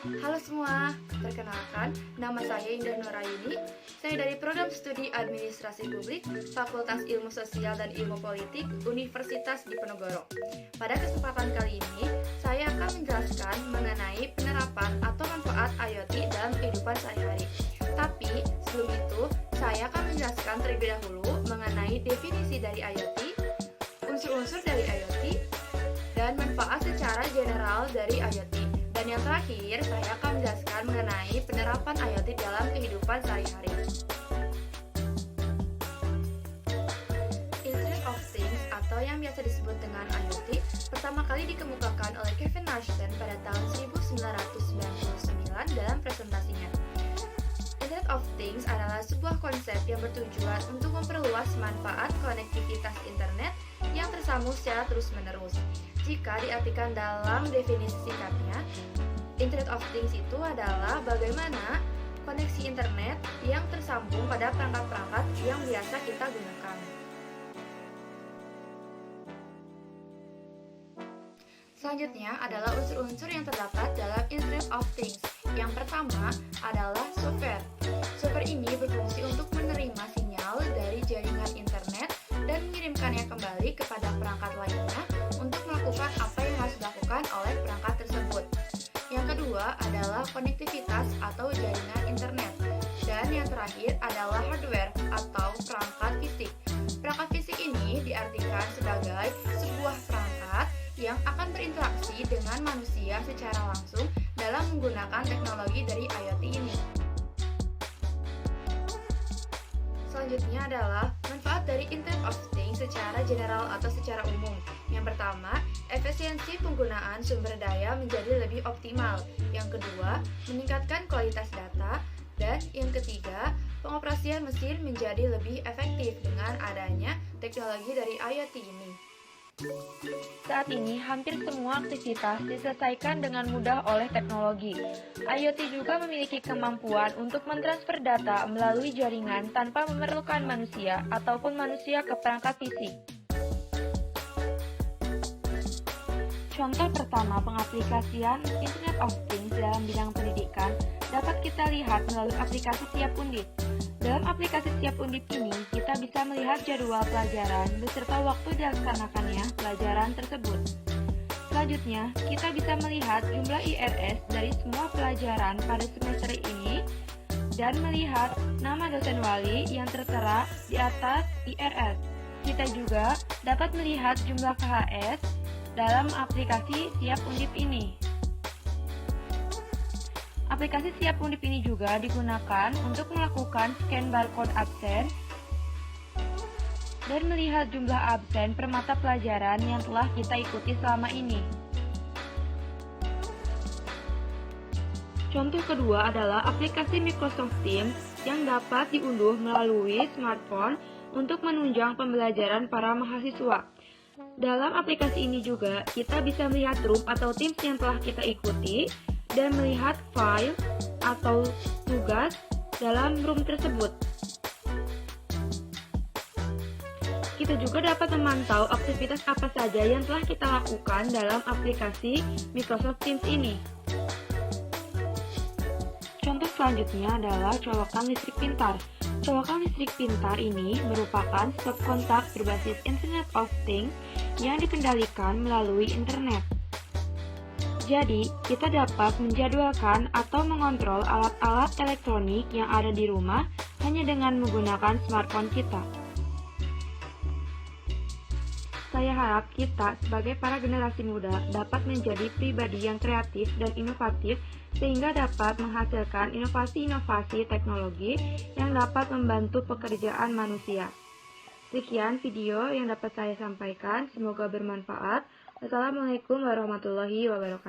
Halo semua, perkenalkan, nama saya Indah Nurayuni. Saya dari Program Studi Administrasi Publik, Fakultas Ilmu Sosial dan Ilmu Politik, Universitas Diponegoro. Pada kesempatan kali ini, saya akan menjelaskan mengenai penerapan atau manfaat IoT dalam kehidupan sehari-hari. Tapi, sebelum itu, saya akan menjelaskan terlebih dahulu mengenai definisi dari IoT, unsur-unsur dari IoT, dan manfaat secara general dari IoT. Dan yang terakhir, saya akan menjelaskan mengenai penerapan IoT dalam kehidupan sehari-hari. Internet of Things atau yang biasa disebut dengan IoT pertama kali dikemukakan oleh Kevin Marsden pada tahun 1999 dalam presentasinya. Internet of Things adalah sebuah konsep yang bertujuan untuk memperluas manfaat konektivitas internet yang tersambung secara terus-menerus. Jika diartikan dalam definisi singkatnya, Internet of Things itu adalah bagaimana koneksi internet yang tersambung pada perangkat-perangkat yang biasa kita gunakan. Selanjutnya adalah unsur-unsur yang terdapat dalam Internet of Things. Yang pertama adalah software. Software ini berfungsi untuk menerima sinyal dari jaringan internet dan mengirimkannya kembali kepada perangkat lainnya untuk melakukan apa yang harus dilakukan oleh perangkat tersebut. Yang kedua adalah konektivitas atau jaringan internet. Dan yang terakhir adalah hardware atau perangkat fisik. Perangkat fisik ini diartikan sebagai sebuah perangkat yang akan berinteraksi dengan manusia secara langsung dalam menggunakan teknologi dari IoT ini. Selanjutnya adalah manfaat dari Internet of Things secara general atau secara umum. Yang pertama, efisiensi penggunaan sumber daya menjadi lebih optimal. Yang kedua, meningkatkan kualitas data. Dan yang ketiga, pengoperasian mesin menjadi lebih efektif dengan adanya teknologi dari IoT ini. Saat ini, hampir semua aktivitas diselesaikan dengan mudah oleh teknologi. IoT juga memiliki kemampuan untuk mentransfer data melalui jaringan tanpa memerlukan manusia ataupun manusia ke perangkat fisik. Contoh pertama pengaplikasian Internet of Things dalam bidang pendidikan dapat kita lihat melalui aplikasi Siap Undip. Dalam aplikasi Siap Undip ini, kita bisa melihat jadwal pelajaran beserta waktu dilaksanakannya pelajaran tersebut. Selanjutnya, kita bisa melihat jumlah IRS dari semua pelajaran pada semester ini dan melihat nama dosen wali yang tertera di atas IRS. Kita juga dapat melihat jumlah KHS dalam aplikasi Siap Undip ini. Aplikasi Siap Undip ini juga digunakan untuk melakukan scan barcode absen dan melihat jumlah absen per mata pelajaran yang telah kita ikuti selama ini. Contoh kedua adalah aplikasi Microsoft Teams yang dapat diunduh melalui smartphone untuk menunjang pembelajaran para mahasiswa. Dalam aplikasi ini juga kita bisa melihat room atau Teams yang telah kita ikuti dan melihat file atau tugas dalam room tersebut. Kita juga dapat memantau aktivitas apa saja yang telah kita lakukan dalam aplikasi Microsoft Teams ini. Contoh selanjutnya adalah colokan listrik pintar. Colokan listrik pintar ini merupakan stop kontak berbasis Internet of Things yang dikendalikan melalui internet. Jadi, kita dapat menjadwalkan atau mengontrol alat-alat elektronik yang ada di rumah hanya dengan menggunakan smartphone kita. Saya harap kita sebagai para generasi muda dapat menjadi pribadi yang kreatif dan inovatif sehingga dapat menghasilkan inovasi-inovasi teknologi yang dapat membantu pekerjaan manusia. Sekian video yang dapat saya sampaikan, semoga bermanfaat. Wassalamualaikum warahmatullahi wabarakatuh.